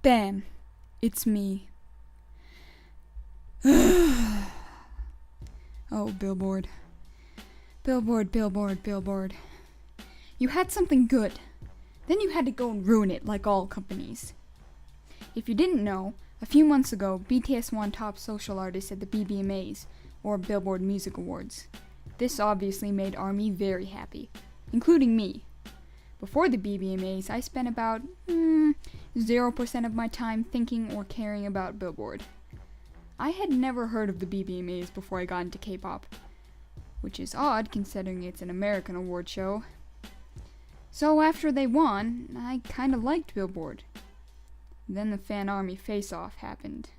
Bam! It's me. Oh, Billboard. Billboard, Billboard, Billboard. You had something good. Then you had to go and ruin it like all companies. If you didn't know, a few months ago, BTS won Top Social Artist at the BBMAs, or Billboard Music Awards. This obviously made ARMY very happy, including me. Before the BBMAs, I spent about 0% of my time thinking or caring about Billboard. I had never heard of the BBMAs before I got into K-pop, which is odd considering it's an American award show. So after they won, I kinda liked Billboard. Then the Fan Army face-off happened.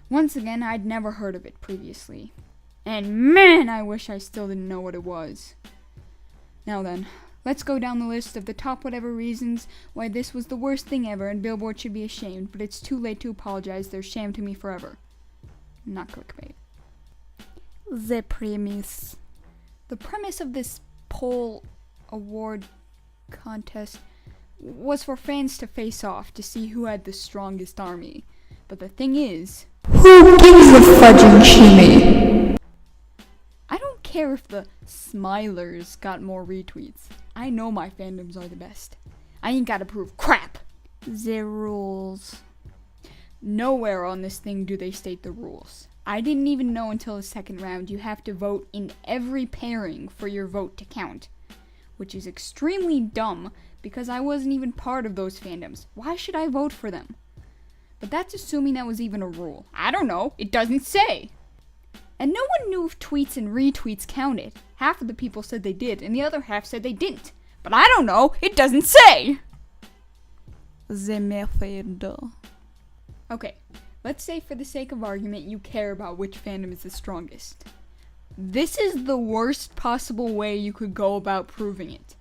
Once again, I'd never heard of it previously. And man, I wish I still didn't know what it was. Now then, let's go down the list of the top whatever reasons why this was the worst thing ever and Billboard should be ashamed, but it's too late to apologize, they're sham to me forever. Not clickbait. The Preemies. The premise of this poll award contest was for fans to face off to see who had the strongest army. But the thing is, who gives a fudging shimmy? I don't care if the Smilers got more retweets. I know my fandoms are the best. I ain't gotta prove crap. The rules. Nowhere on this thing do they state the rules. I didn't even know until the second round you have to vote in every pairing for your vote to count. Which is extremely dumb because I wasn't even part of those fandoms. Why should I vote for them? But that's assuming that was even a rule. I don't know. It doesn't say. And no one knew if tweets and retweets counted. Half of the people said they did, and the other half said they didn't. But I don't know. It doesn't say. The method. Okay, let's say for the sake of argument you care about which fandom is the strongest. This is the worst possible way you could go about proving it.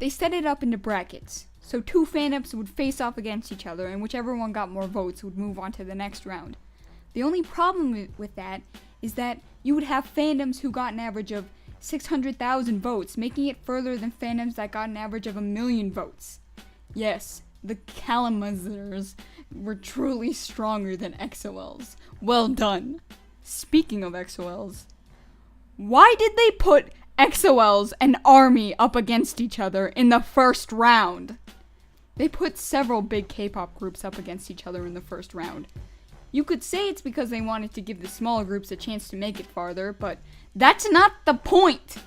They set it up into brackets. So two fandoms would face off against each other, and whichever one got more votes would move on to the next round. The only problem with that is that you would have fandoms who got an average of 600,000 votes, making it further than fandoms that got an average of 1 million votes. Yes, the Kalamazers were truly stronger than XOLs. Well done. Speaking of XOLs, why did they put XOLs and ARMY up against each other in the first round? They put several big K-pop groups up against each other in the first round. You could say it's because they wanted to give the smaller groups a chance to make it farther, but that's not the point!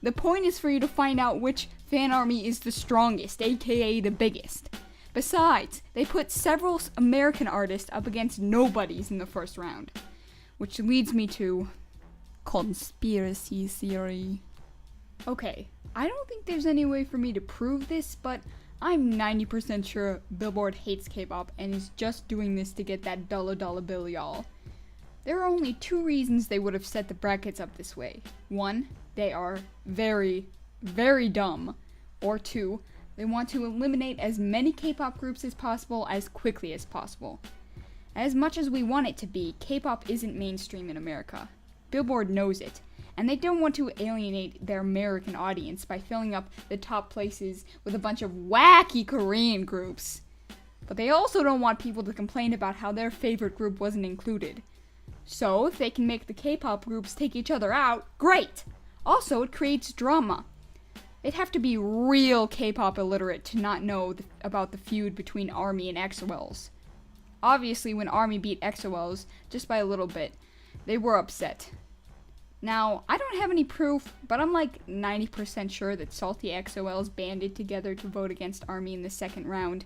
The point is for you to find out which fan army is the strongest, aka the biggest. Besides, they put several American artists up against nobodies in the first round. Which leads me to conspiracy theory. Okay, I don't think there's any way for me to prove this, but I'm 90% sure Billboard hates K-pop and is just doing this to get that $dollar bill, y'all. There are only two reasons they would have set the brackets up this way. One, they are very, very dumb. Or two, they want to eliminate as many K-pop groups as possible as quickly as possible. As much as we want it to be, K-pop isn't mainstream in America. Billboard knows it. And they don't want to alienate their American audience by filling up the top places with a bunch of wacky Korean groups. But they also don't want people to complain about how their favorite group wasn't included. So, if they can make the K-pop groups take each other out, great! Also, it creates drama. They'd have to be real K-pop illiterate to not know about the feud between ARMY and XOLs. Obviously, when ARMY beat XOLs, just by a little bit, they were upset. Now, I don't have any proof, but I'm like 90% sure that salty XOLs banded together to vote against ARMY in the second round.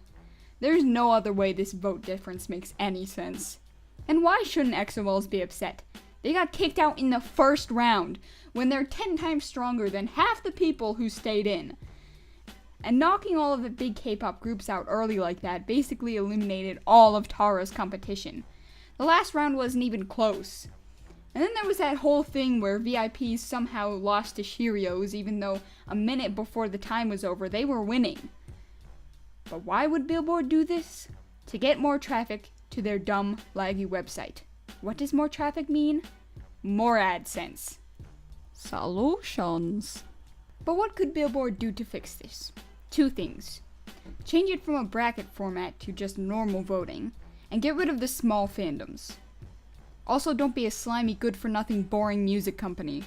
There's no other way this vote difference makes any sense. And why shouldn't XOLs be upset? They got kicked out in the first round, when they're 10 times stronger than half the people who stayed in. And knocking all of the big K-pop groups out early like that basically eliminated all of T-ARA's competition. The last round wasn't even close. And then there was that whole thing where VIPs somehow lost to Cheerios even though a minute before the time was over they were winning. But why would Billboard do this? To get more traffic to their dumb, laggy website. What does more traffic mean? More AdSense. Solutions. But what could Billboard do to fix this? Two things. Change it from a bracket format to just normal voting, and get rid of the small fandoms. Also, don't be a slimy, good-for-nothing, boring music company.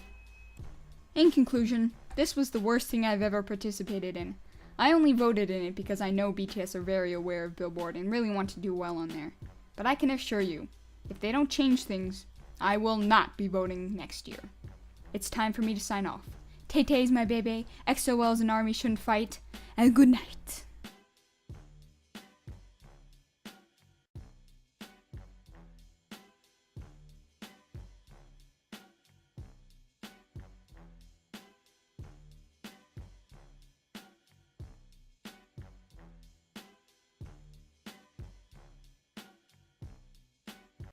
In conclusion, this was the worst thing I've ever participated in. I only voted in it because I know BTS are very aware of Billboard and really want to do well on there. But I can assure you, if they don't change things, I will not be voting next year. It's time for me to sign off. Tay-Tay's my baby, XOL's an army shouldn't fight, and good night.